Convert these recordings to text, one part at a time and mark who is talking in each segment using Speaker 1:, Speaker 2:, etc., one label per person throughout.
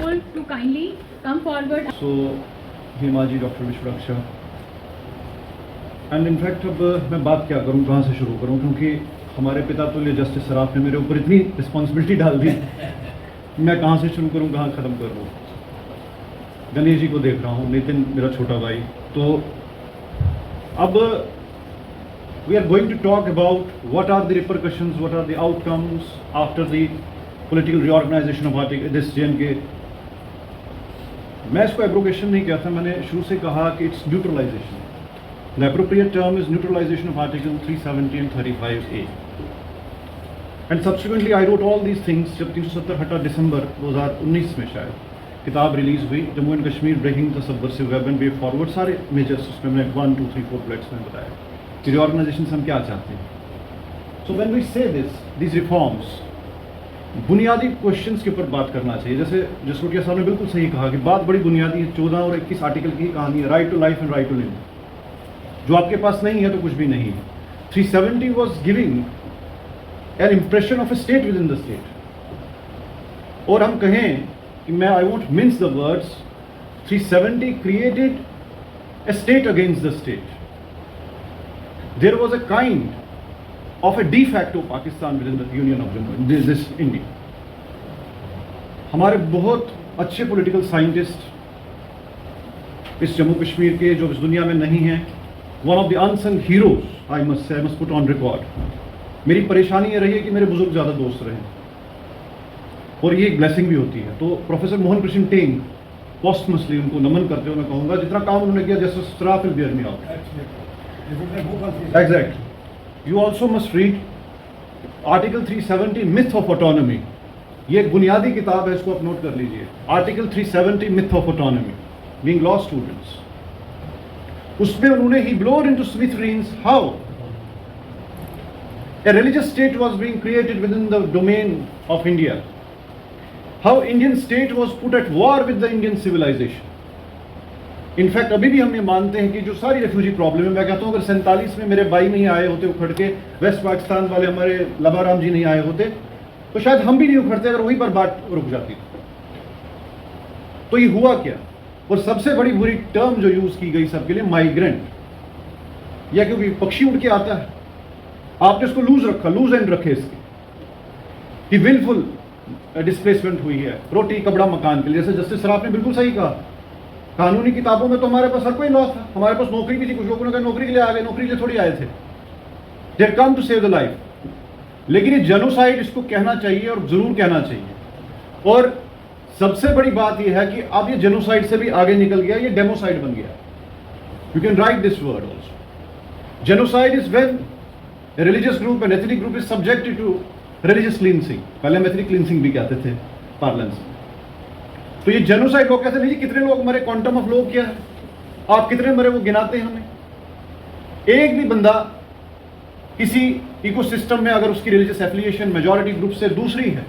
Speaker 1: told to kindly come forward.
Speaker 2: So, Hema ji, doctor Vishwaraksha, and in fact अब मैं बात क्या करूं, कहां से शुरू करूं, क्योंकि हमारे पिता तुल्य जस्टिस सराफ ने मेरे ऊपर इतनी रिस्पॉन्सिबिलिटी डाल दी, मैं कहां से शुरू करूं, कहां ख़त्म कर दूं। गणेश जी को देख रहा हूं, नितिन मेरा छोटा भाई। तो अब we are going to talk about what are the repercussions, what are the outcomes after the political reorganisation of article this JNK। मैं इसको एब्रोगेशन नहीं कहता, मैंने शुरू से कहा कि it's neutralisation. The appropriate term is neutralisation of article 370 and 35A। And subsequently I wrote all these things जब 370 हटा दिसंबर 2019 में शायद किताब रिलीज हुई, Jammu and Kashmir breaking the subversive web and way forward, सारे मेजर्स उसमें मैंने 1, 2, 3, 4 बुलेट्स में बताया कि रीऑर्गेनाइजेशन से हम क्या चाहते हैं। सो व्हेन वी से दिस रिफॉर्म्स, बुनियादी क्वेश्चंस के ऊपर बात करना चाहिए। जैसे जसरोटिया साहब ने बिल्कुल सही कहा कि बात बड़ी बुनियादी है, 14 और 21 आर्टिकल की कहानी है, right to life and right to live. जो आपके पास नहीं है तो कुछ भी नहीं है। 370 was giving an impression of a state within the state. और हम कहें कि मैं I want mince the words, 370 created a state against the state. There was a kind of a de facto Pakistan within the Union of Jammu, this India। हमारे बहुत अच्छे political scientist इस जम्मू कश्मीर के जो इस दुनिया में नहीं हैं, one of the unsung heroes I must put on record. मेरी परेशानी ये रही है कि मेरे बुजुर्ग ज़्यादा दोस्त रहे और ये एक ब्लेसिंग भी होती है। तो professor Mohan Krishna tang, posthumously उनको नमन करते हुए मैं कहूँगा जितना काम उन्होंने किया, जैसे Saraf will beer me out. Exactly. You also must read Article 370 Myth of Autonomy। ये एक बुनियादी किताब है, इसको आप नोट कर लीजिए। Article 370 Myth of Autonomy, being law students। उसमें उन्होंने he blowed into smithereens how a religious state was being created within the domain of India, how Indian state was put at war with the Indian civilization। In fact अभी भी हम ये मानते हैं कि जो सारी रेफ्यूजी प्रॉब्लम है, मैं कहता हूँ अगर 47 में मेरे भाई नहीं आए होते उखड़ के, वेस्ट पाकिस्तान वाले हमारे लबाराम जी नहीं आए होते, तो शायद हम भी नहीं उखड़ते, अगर वहीं पर बात रुक जाती। तो ये हुआ क्या, और सबसे बड़ी बुरी टर्म जो यूज की गई सबके लिए, माइग्रेंट, या क्योंकि पक्षी उड़ के आता है, आपने इसको लूज रखा, लूज एंड रखे इसके, कि विलफुल डिस्प्लेसमेंट हुई है रोटी कपड़ा मकान के लिए। जैसे जस्टिस सराफ ने बिल्कुल सही कहा, कानूनी किताबों में तो हमारे पास हर कोई लॉ था, हमारे पास नौकरी भी थी, कुछ लोगों ने कहा नौकरी के लिए आ गए, नौकरी के लिए थोड़ी आए थे, they come to save the life. लेकिन ये जेनोसाइड इसको कहना चाहिए और जरूर कहना चाहिए। और सबसे बड़ी बात यह है कि अब ये जेनोसाइड से भी आगे निकल गया, ये डेमोसाइड बन गया। You can write this word also. Genocide is when a religious group and ethnic group is subjected to religious cleansing, पहले हम एथनिक क्लींसिंग भी कहते थे पार्लेंस में। तो ये जेनोसाइड लोग कहते नहीं, कितने लोग मरे, क्वांटम ऑफ लोग क्या है, आप कितने मरे वो गिनाते हैं हमें। एक भी बंदा किसी इकोसिस्टम में अगर उसकी रिलीजियस एफिलिएशन मेजॉरिटी ग्रुप से दूसरी है,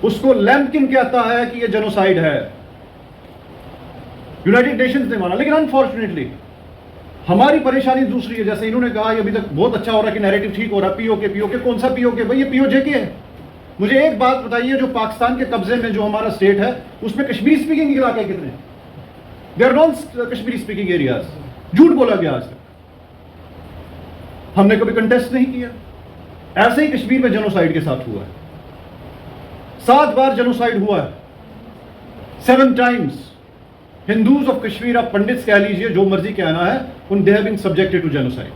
Speaker 2: उसको लैम्पकिन कहता है कि ये जेनोसाइड है। यूनाइटेड नेशंस ने माना, लेकिन अनफॉर्चुनेटली हमारी परेशानी दूसरी है। जैसे इन्होंने कहा ये अभी तक बहुत अच्छा हो रहा है कि नैरेटिव ठीक हो रहा है, पीओके कौन सा पीओके भाई, ये पीओजेके है। मुझे एक बात बताइए, जो पाकिस्तान के कब्जे में जो हमारा स्टेट है उसमें कश्मीरी स्पीकिंग इलाके कितने? They are non Kashmiri speaking areas. झूठ बोला गया आज तक, हमने कभी कंटेस्ट नहीं किया। ऐसे ही कश्मीर में जेनोसाइड के साथ हुआ है, 7 बार जेनोसाइड हुआ है, 7 टाइम्स। हिंदूज ऑफ कश्मीर, आप पंडित्स कह लीजिए, जो मर्जी कहना है, उन they have been subjected to genocide.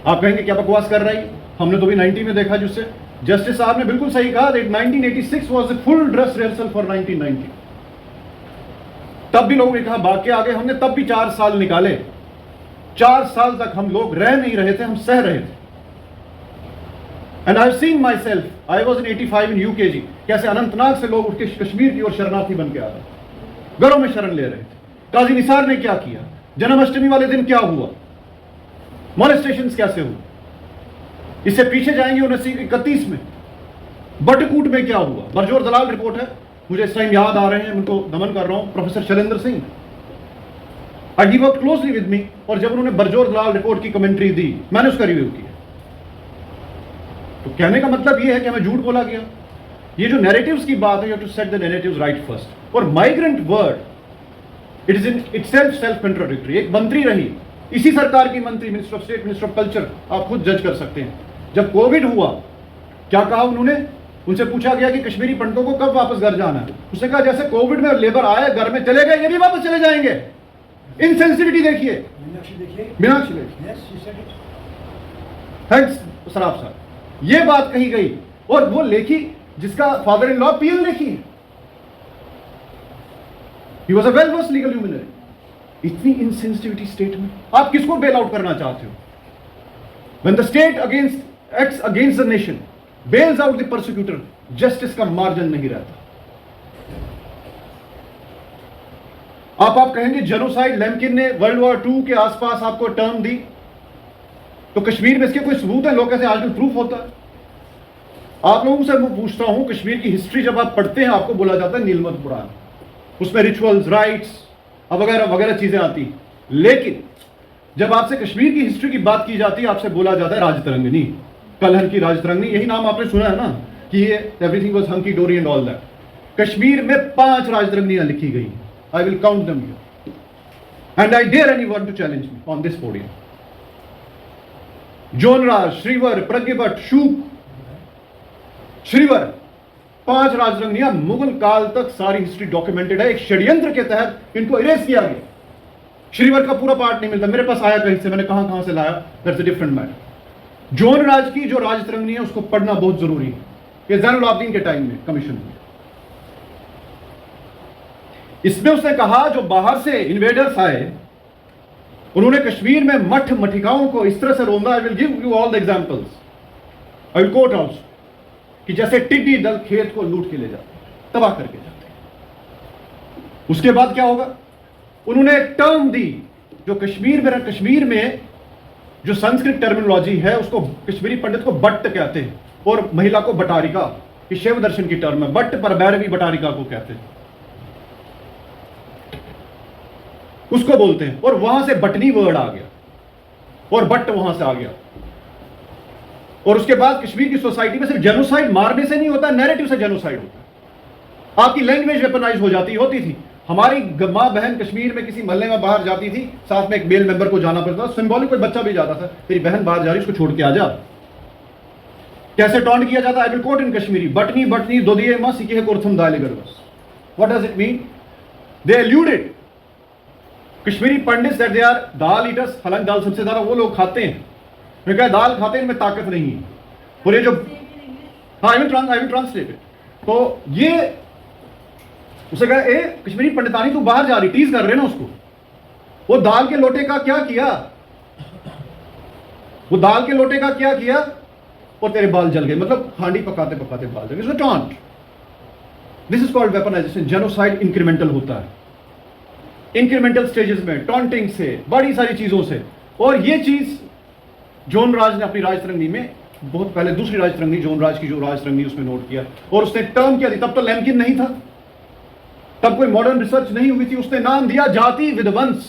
Speaker 2: आप कहेंगे क्या बकवास कर रही, हमने तो भी 90 में देखा, जिससे जस्टिस साहब ने बिल्कुल सही कहा, 1986 was a full dress rehearsal for 1990। तब भी लोगों ने कहा भाग के आगे, हमने तब भी 4 साल निकाले। 4 साल तक हम लोग रह नहीं रहे थे, हम सह रहे थे। And I have seen my self, I was in 85 in UKG, कैसे अनंतनाग से लोग उठ के कश्मीर की ओर शरणार्थी बन के आ रहे, घरों में शरण ले रहे थे। काजी निसार ने क्या किया, जन्माष्टमी वाले दिन क्या हुआ, मॉलेस्टेशंस कैसे हुए। इससे पीछे जाएंगे 1931 में बटकूट में क्या हुआ। बरजोर दलाल रिपोर्ट है, मुझे इस टाइम याद आ रहे हैं, उनको नमन कर रहा हूं, professor Shailendra Singh, I he work closely with me. और जब उन्होंने बरजोर दलाल रिपोर्ट की कमेंट्री दी, मैंने उसका रिव्यू किया। तो कहने का मतलब यह है कि हमें झूठ बोला गया। ये जो नैरेटिव्स की बात है, you have to set the narratives right first. और migrant word it is in itself self contradictory. एक मंत्री रही, इसी सरकार की मंत्री, minister of state, minister of culture, आप खुद जज कर सकते हैं। जब कोविड हुआ, क्या कहा उन्होंने? उनसे पूछा गया कि कश्मीरी पंडितों को कब वापस घर जाना है। उसने कहा जैसे कोविड में लेबर आए, घर में चले गए, ये भी वापस चले जाएंगे। इनसेंसिटिविटी देखिए, मीनाक्षी देखिए, थैंक्स सराफ साहब, ये बात कही गई। और वो लेखी जिसका father in law PL Lekhi है, he was a well versed legal luminary. इतनी इनसेंसिटिविटी स्टेट में आप किसको बेल आउट करना चाहते हो? When the state against acts against the nation, bails out the persecutor, justice का मार्जिन नहीं रहता। आप कहेंगे जेनोसाइड, लेम्किन ने वर्ल्ड वॉर 2 के आसपास आपको टर्म दी, तो कश्मीर में इसके कोई सबूत है? लोग कैसे आजकल प्रूफ होता है? आप लोगों से मैं पूछता हूं, कश्मीर की हिस्ट्री जब आप पढ़ते हैं, आपको बोला जाता है नीलमत पुराण, उसमें रिचुअल्स, राइट्स वगैरह वगैरह चीजें आती। लेकिन जब आपसे कश्मीर की हिस्ट्री की बात की जाती है, आपसे बोला जाता है राजतरंगिनी, कलहर की राजतरंगिनी। यही नाम आपने सुना है ना, कि ये एवरीथिंग वाज हंकी डोरी एंड ऑल दैट। कश्मीर में 5 राजतरंगिनियां लिखी गई। I will count them here and I dare anyone to challenge me on this podium. Jonaraja, Shrivara, Prajnabhatta, Shuka, Shrivara, 5 राजतरंगिनियां। मुगल काल तक सारी हिस्ट्री डॉक्यूमेंटेड है। एक षड्यंत्र के तहत इनको इरेज किया गया। श्रीवर का पूरा पार्ट नहीं मिलता, मेरे पास आया कहीं से, मैंने कहां से लाया, that's a different matter. Jonaraja की जो राजतरंगिनी है उसको पढ़ना बहुत जरूरी है। ये ज़ैनुल आबदीन के टाइम में कमीशन हुई। इसमें उसने कहा जो बाहर से इन्वेडर्स आए, उन्होंने कश्मीर में मठ मठिकाओं को इस तरह से रोंदा। I will give you all the examples, I will quote also, कि जैसे टिड्डी दल खेत को लूट के ले जाते, तबाह करके जाते। उसके बाद क्या होगा? उन्होंने एक टर्म दी जो कश्मीर में जो संस्कृत टर्मिनोलॉजी है, उसको कश्मीरी पंडित को बट्ट कहते हैं, और महिला को बटारिका, कि शैव दर्शन की टर्म है। बट्ट पर भैरवी बटारिका को कहते हैं, उसको बोलते हैं। और वहां से बटनी वर्ड आ गया, और बट्ट वहां से आ गया। और उसके बाद कश्मीर की सोसाइटी में सिर्फ जेनोसाइड मारने से नहीं होता, नैरेटिव से जेनोसाइड होता है। आपकी लैंग्वेज वेपनाइज होती थी। हमारी मां बहन कश्मीर में किसी मोहल्ले में बाहर जाती थी, साथ में एक मेल मेंबर को जाना पड़ता था, सिंबॉलिक कोई बच्चा भी जाता था, तेरी बहन बाहर जा रही, उसको छोड़ के आ जा। कैसे टॉन्ट किया जाता है? I will quote in Kashmiri, बटनी बटनी दोदिए मा सिके कोर्थम दाले गरबस। What does it mean? They alluded Kashmiri Pandits that they are dal eaters. हालांकि दाल सबसे ज्यादा वो लोग खाते हैं, मैं कहा दाल खाते हैं, इनमें ताकत नहीं है। और ये जो, हाँ, आई विल ट्रांसलेट इट। तो ये उसे कहा, ए कश्मीरी पंडितानी तू बाहर जा रही, टीज कर रहे ना उसको। वो दाल के लोटे का क्या किया? वो दाल के लोटे का क्या किया? और तेरे बाल जल गए, मतलब हांडी पकाते पकाते बाल जल गए। Taunt, this is called weaponisation. Genocide incremental होता है, इंक्रीमेंटल स्टेजेस में, टॉन्टिंग से, बड़ी सारी चीजों से। और ये चीज जोनराज ने अपनी राजतरंगिनी में बहुत पहले, दूसरी राजतरंगिनी जोनराज की जो राजतरंगिनी, उसमें नोट किया। और उसने टर्म क्या दी? तब तो लेम्किन नहीं था, तब कोई मॉडर्न रिसर्च नहीं हुई थी। उसने नाम दिया जाति विध्वंस।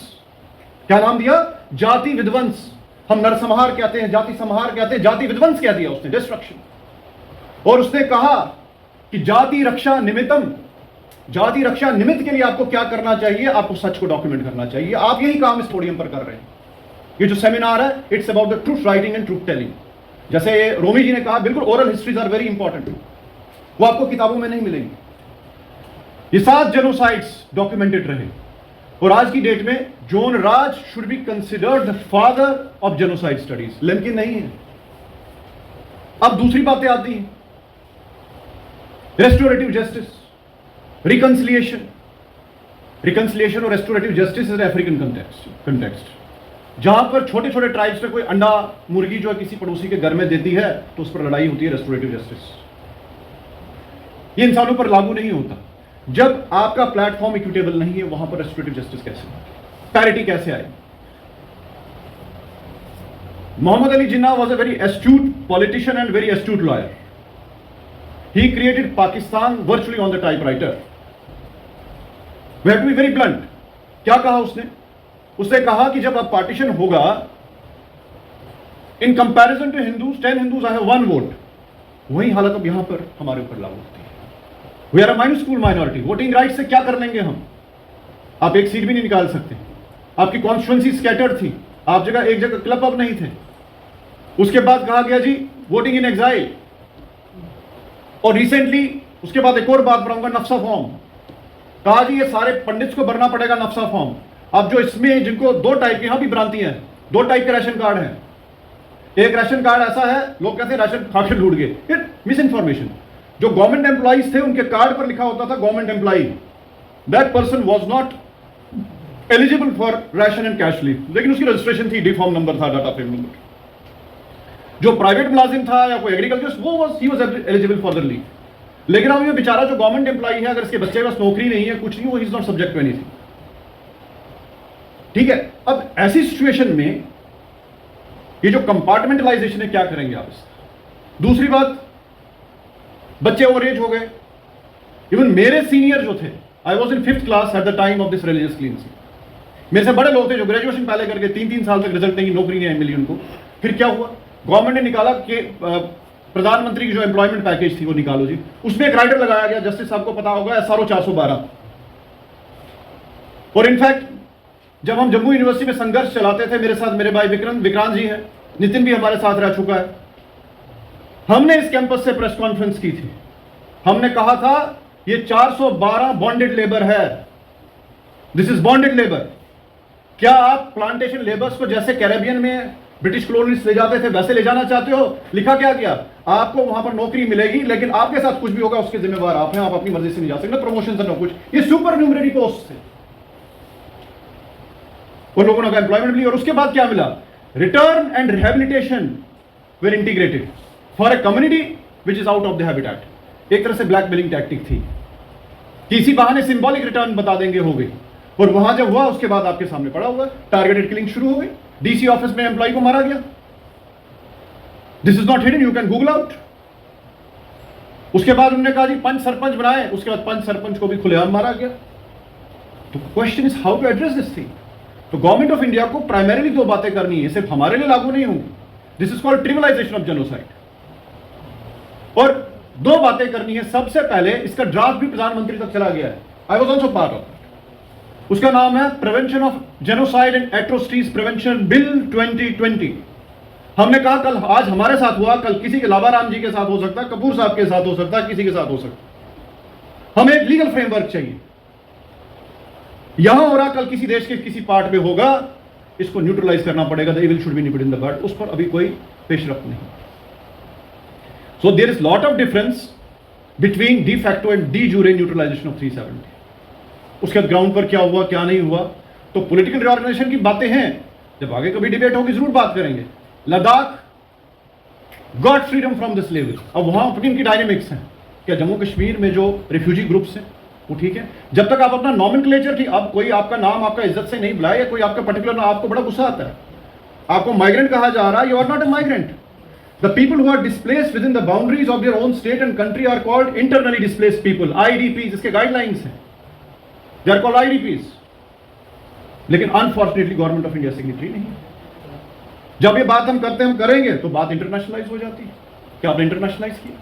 Speaker 2: क्या नाम दिया? जाति विध्वंस। हम नरसंहार कहते हैं, जाति संहार कहते हैं, जाति विध्वंस कह दिया उसने, डिस्ट्रक्शन। और उसने कहा कि जाति रक्षा निमित्तम, जाति रक्षा निमित्त के लिए आपको क्या करना चाहिए? आपको सच को डॉक्यूमेंट करना चाहिए। आप यही काम इस पोडियम पर कर रहे हैं। ये जो सेमिनार है, it's about the truth writing and truth telling. जैसे रोमी जी ने कहा, बिल्कुल oral histories are very important, वो आपको किताबों में नहीं मिलेंगी। ये 7 जेनोसाइड्स डॉक्यूमेंटेड रहे। और आज की डेट में Jonaraja should be considered the father of genocide studies, लेकिन नहीं है। अब दूसरी बातें आती हैं, रेस्टोरेटिव जस्टिस, रिकंसिलिएशन। रिकंसिलिएशन और restorative justice is African context, जहां पर छोटे छोटे ट्राइब्स में कोई अंडा मुर्गी जो है किसी पड़ोसी के घर में देती है, तो उस पर लड़ाई होती है, रेस्टोरेटिव जस्टिस। ये इंसानों पर लागू नहीं होता। जब आपका प्लेटफॉर्म इक्विटेबल नहीं है, वहां पर रेस्टोरेटिव जस्टिस कैसे, पैरिटी कैसे आए? Mohammad Ali Jinnah was a very astute politician and very astute lawyer. He created Pakistan virtually on the typewriter. We have to be very blunt. क्या कहा उसने? उसने कहा कि जब अब पार्टीशन होगा, in comparison to Hindus, 10 Hindus I have 1 vote. वही हालत अब यहां पर हमारे ऊपर लागू होती है. We are a minuscule minority, voting right से क्या कर लेंगे हम? आप एक सीट भी नहीं निकाल सकते, आपकी कॉन्स्टिट्यूंसी स्कैटर्ड थी, आप एक जगह क्लब अब नहीं थे। उसके बाद कहा गया जी वोटिंग इन एग्जाइल, और रिसेंटली उसके बाद एक और बात बढ़ाऊंगा, नफसा फॉर्म। कहा जी ये सारे पंडित्स को भरना पड़ेगा नफसा फॉर्म। अब जो इसमें जिनको दो टाइप की, यहां भी भ्रांति है, दो टाइप के राशन कार्ड हैं। एक राशन कार्ड ऐसा है, लोग कहते हैं राशन खा के लूट गए, फिर मिस इन्फॉर्मेशन। जो गवर्नमेंट एम्प्लॉइज थे उनके कार्ड पर लिखा होता था government employee, that person was not eligible for ration and cash leave, लेकिन उसकी रजिस्ट्रेशन थी, डी फॉर्म नंबर था, डाटा फ्रेम नंबर। जो प्राइवेट मुलाजिम था या कोई एग्रीकल्चर, वो he was eligible for the leave. लेकिन अब ये बेचारा जो गवर्नमेंट एम्प्लॉई है, अगर इसके बच्चे के पास नौकरी नहीं है, कुछ नहीं, वो is not subject to anything. ठीक है, अब ऐसी सिचुएशन में ये जो कंपार्टमेंटलाइजेशन है, क्या करेंगे आप इसका? दूसरी बात, बच्चे ओवर एज हो गए। इवन मेरे सीनियर जो थे, I was in 5th class at the time of this religious cleansing. मेरे से बड़े लोग थे जो ग्रेजुएशन पहले करके 3-3 साल तक रिजल्ट नहीं, नौकरी नहीं मिली उनको। फिर क्या हुआ, गवर्नमेंट ने निकाला कि प्रधानमंत्री की जो एम्प्लॉयमेंट पैकेज थी वो निकालो जी, उसमें एक राइडर लगाया गया, जस्टिस साहब को पता होगा, SRO 412। और इनफैक्ट जब हम जम्मू यूनिवर्सिटी में संघर्ष चलाते थे, मेरे साथ मेरे भाई विक्रांत जी हैं, नितिन भी हमारे साथ रह चुका है, हमने इस कैंपस से प्रेस कॉन्फ्रेंस की थी। हमने कहा था ये 412 बॉन्डेड लेबर है, दिस इज बॉन्डेड लेबर। क्या आप प्लांटेशन लेबर्स को जैसे कैरेबियन में ब्रिटिश कॉलोनिस्ट ले जाते थे वैसे ले जाना चाहते हो? लिखा क्या गया, आपको वहां पर नौकरी मिलेगी, लेकिन आपके साथ कुछ भी होगा उसके जिम्मेवार आप हैं, आप अपनी मर्जी से नहीं जा सकते, प्रमोशन से ना कुछ। ये सुपर न्यूमरेरी पोस्ट थे, उन लोगों ने एम्प्लॉयमेंट मिली। और उसके बाद क्या मिला, return and rehabilitation were integrated for a community which is out of the habitat. एक तरह से ब्लैकमेलिंग टैक्टिक थी, किसी बहाने सिंबॉलिक रिटर्न बता देंगे, हो गई। और वहां जब हुआ उसके बाद आपके सामने पड़ा हुआ, टारगेटेड किलिंग शुरू हो गई, डीसी ऑफिस में एम्प्लॉय को मारा गया। This is not hidden, you can Google out. उसके बाद उन्होंने कहा जी पंच सरपंच बनाए, उसके बाद पंच सरपंच को भी खुलेआम मारा गया। तो question is how to address this thing. तो गवर्नमेंट ऑफ इंडिया को प्राइमरीली दो बातें करनी है, सिर्फ हमारे लिए लागू नहीं होंगी। This is called trivialization of genocide. और दो बातें करनी है। सबसे पहले इसका ड्राफ्ट भी प्रधानमंत्री तक चला गया है, I was also part of. उसका नाम है prevention of genocide and atrocities prevention bill 2020। हमने कहा कल आज हमारे साथ हुआ, कल किसी के लाभाराम जी के साथ हो सकता है, कपूर साहब के साथ हो सकता है, किसी के साथ हो सकता है। हमें एक लीगल फ्रेमवर्क चाहिए। यहां हो रहा, कल किसी देश के किसी पार्ट में होगा, इसको न्यूट्रलाइज करना पड़ेगा। The evil should be nipped in the bud. उस पर अभी कोई पेशरफ्त नहीं। So there is lot of difference between de facto and de jure neutralisation of 370। उसके ग्राउंड पर क्या हुआ क्या नहीं हुआ, तो पॉलिटिकल रिऑर्गेनाइजेशन की बातें हैं, जब आगे कभी डिबेट होगी जरूर बात करेंगे। Ladakh got freedom from the slavery. अब वहां अपनी उनकी डायनेमिक्स हैं। क्या जम्मू कश्मीर में जो रिफ्यूजी ग्रुप्स हैं वो ठीक है? जब तक आप अपना नॉमेनक्लेचर की, अब कोई आपका नाम आपका इज्जत से नहीं बुलाए, कोई आपका पर्टिकुलर नाम, आपको बड़ा गुस्सा आता है, आपको माइग्रेंट कहा जा रहा है, you are not a migrant. The people who are displaced within the boundaries of their own state and country are called internally displaced people, IDPs. इसके गाइडलाइंस हैं, they are called IDPs. लेकिन unfortunately government of India signatory नहीं है। जब ये बात हम करते हैं, हम करेंगे तो बात इंटरनेशनलाइज हो जाती है। क्या आपने इंटरनेशनलाइज किया?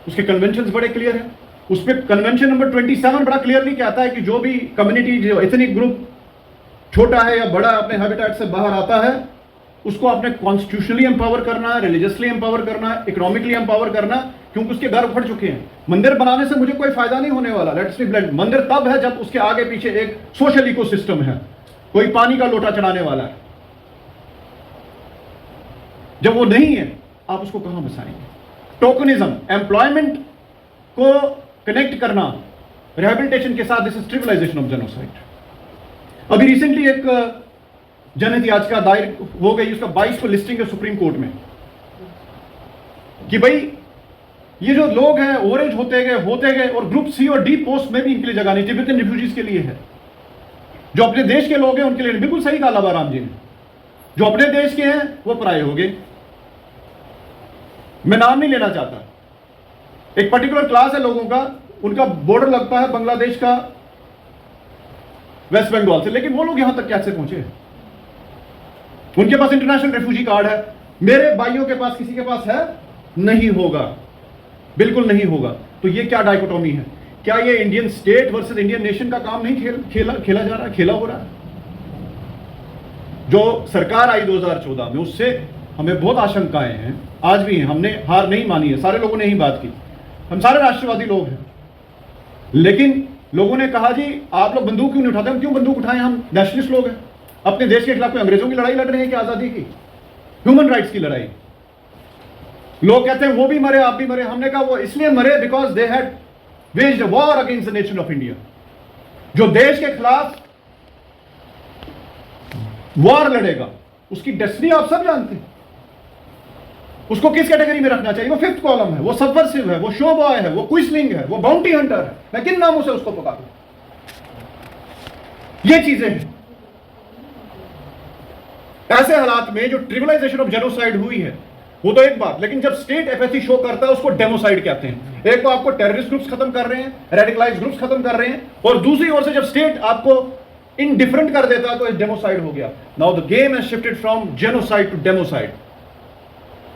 Speaker 2: उसके कन्वेंशन बड़े क्लियर हैं। उस पर कन्वेंशन नंबर 27 बड़ा क्लियरली कहता है कि जो भी कम्युनिटी, जो एथनिक ग्रुप छोटा है या बड़ा अपने हैबिटेट से बाहर आता है, उसको आपने कॉन्स्टिट्यूशनली एम्पावर करना है, रिलीजियसली एम्पावर करना है, इकोनॉमिकली एम्पावर करना, क्योंकि उसके घर उखड़ चुके हैं। मंदिर बनाने से मुझे कोई फायदा नहीं होने वाला, लेट्स बी ब्लंट। मंदिर तब है जब उसके आगे पीछे एक सोशल इकोसिस्टम है, कोई पानी का लोटा चढ़ाने वाला है। जब वो नहीं है, आप उसको कहां बसाएंगे? टोकनिज्म, एम्प्लॉयमेंट को कनेक्ट करना रिहेबिलिटेशन के साथ, दिस इज ट्रिविलाइजेशन ऑफ जेनोसाइड। अभी रिसेंटली एक जनहित याचिका दायर हो गई, उसका 22 को लिस्टिंग है सुप्रीम कोर्ट में, कि भाई ये जो लोग हैं ओवरेज होते गए और ग्रुप सी और डी पोस्ट में भी इनके लिए जगह नहीं। तिब्बतन रिफ्यूजीज के लिए है, जो अपने देश के लोग हैं उनके लिए। बिल्कुल सही कहा लाभाराम जी ने, जो अपने देश के हैं वो पराये हो गए। मैं नाम नहीं लेना चाहता, एक पर्टिकुलर क्लास है लोगों का, उनका बॉर्डर लगता है बांग्लादेश का वेस्ट बंगाल से, लेकिन वो लोग यहां तक कैसे पहुंचे? उनके पास इंटरनेशनल रेफ्यूजी कार्ड है, मेरे भाइयों के पास किसी के पास है? नहीं होगा, बिल्कुल नहीं होगा। तो ये क्या डायकोटोमी है? क्या ये Indian state versus Indian nation का काम नहीं खेला जा रहा है, खेला हो रहा है? जो सरकार आई 2014 में, उससे हमें बहुत आशंकाएं हैं, आज भी हैं। हमने हार नहीं मानी है, सारे लोगों ने ही बात की, हम सारे राष्ट्रवादी लोग हैं, लेकिन लोगों ने कहा जी आप लोग बंदूक क्यों नहीं उठाते? हम क्यों बंदूक उठाएं? हम नेशनलिस्ट लोग हैं, अपने देश के खिलाफ कोई अंग्रेजों की लड़ाई लड़ रहे हैं कि आजादी की, ह्यूमन राइट्स की लड़ाई। लोग कहते हैं वो भी मरे आप भी मरे, हमने कहा वो इसलिए मरे because they had waged a war against the nation of India. जो देश के खिलाफ वॉर लड़ेगा उसकी डेस्टिनी आप सब जानते हैं। उसको किस कैटेगरी में रखना चाहिए? वो फिफ्थ कॉलम है, वो सबवर्सिव है, वो शो बॉय है, वो क्विसलिंग है, वो बाउंटी हंटर है। मैं किन नामों से उसको पुकारूं? ये चीजें हैं। ऐसे हालात में जो ट्रिविलाइजेशन ऑफ जेनोसाइड हुई है वो तो एक बात, लेकिन जब स्टेट एपैथी शो करता है उसको डेमोसाइड कहते हैं। एक तो आपको टेररिस्ट ग्रुप्स खत्म कर रहे हैं, रेडिकलाइज्ड ग्रुप्स खत्म कर रहे हैं, और दूसरी ओर से जब स्टेट आपको इनडिफरेंट कर देता है तो डेमोसाइड हो गया। Now the game has shifted from genocide to democide.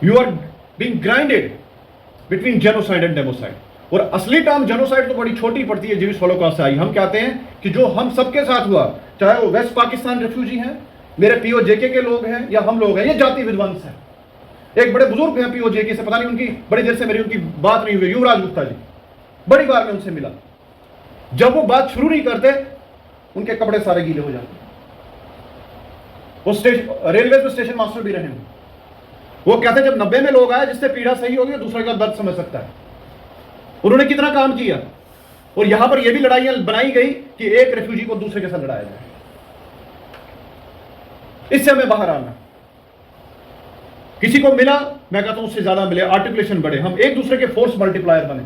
Speaker 2: You are being grinded between genocide and democide. और असली टर्म जेनोसाइड तो बड़ी छोटी पड़ती है, जीविस होलोकॉस्ट से आई। हम कहते हैं कि जो हम सबके साथ हुआ, चाहे वो वेस्ट पाकिस्तान रेफ्यूजी हैं, मेरे पीओजेके के लोग हैं, या हम लोग हैं, ये जाति विध्वंस है। एक बड़े बुजुर्ग हैं पीओजेके से, पता नहीं उनकी बड़ी देर से मेरी उनकी बात नहीं हुई, युवराज गुप्ता जी, बड़ी बार मैं उनसे मिला। जब वो बात शुरू नहीं करते उनके कपड़े सारे गीले हो जाते। वो रेलवे में स्टेशन मास्टर भी रहे हैं। वो कहते जब 90 में लोग आए जिससे पीड़ा सही होगी दूसरे का दर्द समझ सकता है। उन्होंने कितना काम किया। और यहां पर यह भी लड़ाइयां बनाई गई कि एक रेफ्यूजी को दूसरे के साथ लड़ाया जाए। इससे हमें बाहर आना। किसी को मिला, मैं कहता हूं उससे ज्यादा मिले, आर्टिकुलेशन बढ़े, हम एक दूसरे के फोर्स मल्टीप्लायर बने।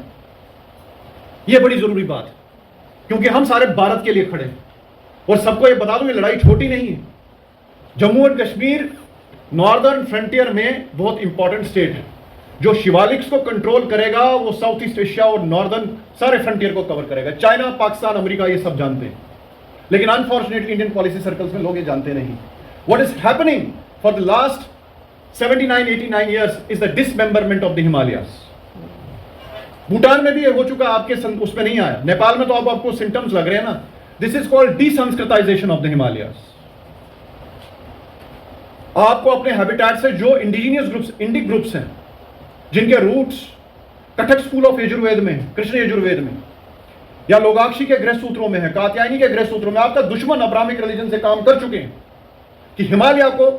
Speaker 2: यह बड़ी जरूरी बात है, क्योंकि हम सारे भारत के लिए खड़े हैं। और सबको यह बता दूं ये लड़ाई छोटी नहीं है। Jammu and Kashmir northern frontier में बहुत इंपॉर्टेंट स्टेट है। जो शिवालिक्स को कंट्रोल करेगा वो साउथ ईस्ट एशिया और नॉर्दर्न सारे फ्रंटियर को कवर करेगा। चाइना, पाकिस्तान, अमेरिका ये सब जानते हैं, लेकिन अनफॉर्चुनेटली इंडियन पॉलिसी सर्कल्स में लोग ये जानते नहीं। What is happening for the last 79-89 years is the dismemberment of the Himalayas. Bhutan में भी ये हो चुका, आपके उसमें नहीं आया। नेपाल में तो अब आपको सिम्टम्स लग रहे हैं ना। This is called desanskritization of the Himalayas. आपको अपने हैबिटेट से जो इंडिजिनियस ग्रुप्स, इंडिक ग्रुप्स हैं, जिनके roots Kathak school of Yajurveda में है, कृष्ण यजुर्वेद में, या लोगाक्षी के गृह सूत्रों में है, कात्यायनी के गृह सूत्रों में, आपका दुश्मन अब्राहमिक रिलीजन से काम कर चुके हैं कि हिमालय को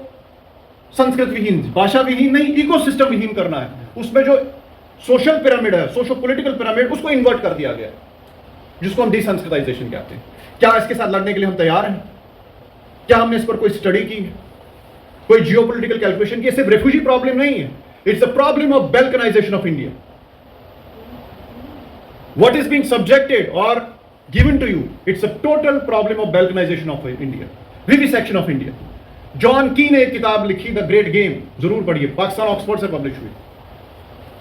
Speaker 2: संस्कृत विहीन, भाषा विहीन नहीं, इकोसिस्टम विहीन करना है। उसमें जो सोशल पिरामिड है, सोशो पॉलिटिकल पिरामिड, उसको इन्वर्ट कर दिया गया, जिसको हम डिसंस्कृताइजेशन कहते हैं। क्या इसके साथ लड़ने के लिए हम तैयार हैं? क्या हमने इस पर कोई स्टडी की है, कोई जियोपॉलिटिकल कैलकुलेशन की? सिर्फ रेफ्यूजी प्रॉब्लम नहीं है, it's a problem of balkanization of India. What is being subjected और given to you, it's a total problem of balkanization of India, vivisection of India. John Keay ने एक किताब लिखी, the great game, जरूर पढ़िए, Pakistan Oxford से publish हुई।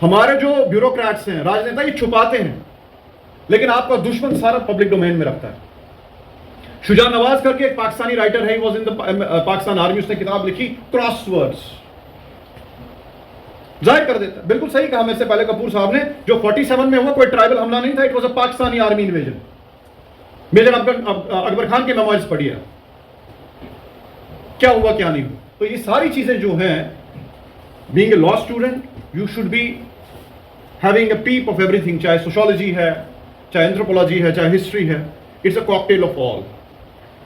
Speaker 2: हमारे जो ब्यूरोक्रेट्स हैं, राजनेता, ये छुपाते हैं, लेकिन आपका दुश्मन सारा पब्लिक डोमेन में रखता है। शुजा नवाज करके एक पाकिस्तानी राइटर है, he was in the Pakistan army, उसने किताब लिखी क्रॉसवर्ड्स, जाहिर कर देता है। बिल्कुल सही कहा मेरे से पहले कपूर साहब ने, जो 47 में हुआ कोई ट्राइबल हमला नहीं था, it was a Pakistani army invasion. Major Akbar Khan के मेमोइर्स पढ़िए, क्या हुआ क्या नहीं हुआ। तो ये सारी चीजें जो हैं, being a law student you should be having a peep of everything, चाहे सोशियोलॉजी है, चाहे एंथ्रोपोलॉजी है, चाहे हिस्ट्री है, it's a cocktail of all.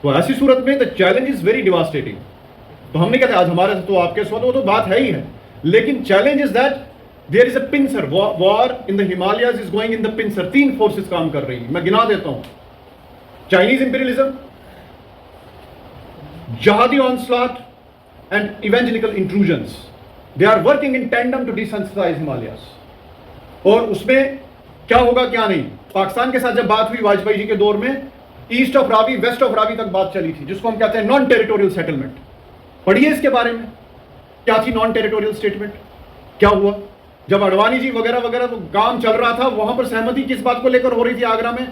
Speaker 2: तो ऐसी सूरत में the challenge is very devastating. तो हमने कहते आज हमारे तो आपके साथ वो तो बात है ही है, लेकिन challenge is that there is a pincer war in the Himalayas is going in the pincer. 3 forces काम कर रही है, मैं गिना देता हूं। Chinese imperialism, jihadi onslaught and evangelical intrusions, they are working in tandem to desensitize Himalayas। और उसमें क्या होगा क्या नहीं, पाकिस्तान के साथ जब बात हुई वाजपेयी जी के दौर में, east of Ravi, west of Ravi तक बात चली थी, जिसको हम कहते हैं नॉन टेरिटोरियल सेटलमेंट। पढ़िए इसके बारे में, क्या थी नॉन टेरिटोरियल स्टेटमेंट, क्या हुआ। जब अडवाणी जी वगैरह वगैरह तो काम चल रहा था, वहां पर सहमति किस बात को लेकर हो रही थी आगरा में,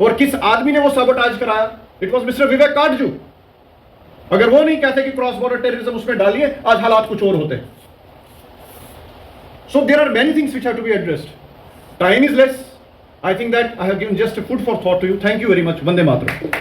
Speaker 2: और किस आदमी ने वो सबोटाज कराया? इट वॉज मिस्टर विवेक काटजू। अगर वो नहीं कहते कि क्रॉस बॉर्डर टेररिज्म उसमें डालिए, आज हालात कुछ और होते। So there are many things which have to be addressed. Time is less, I think that I have given just a food for thought to you. Thank you very much. Vande Mataram.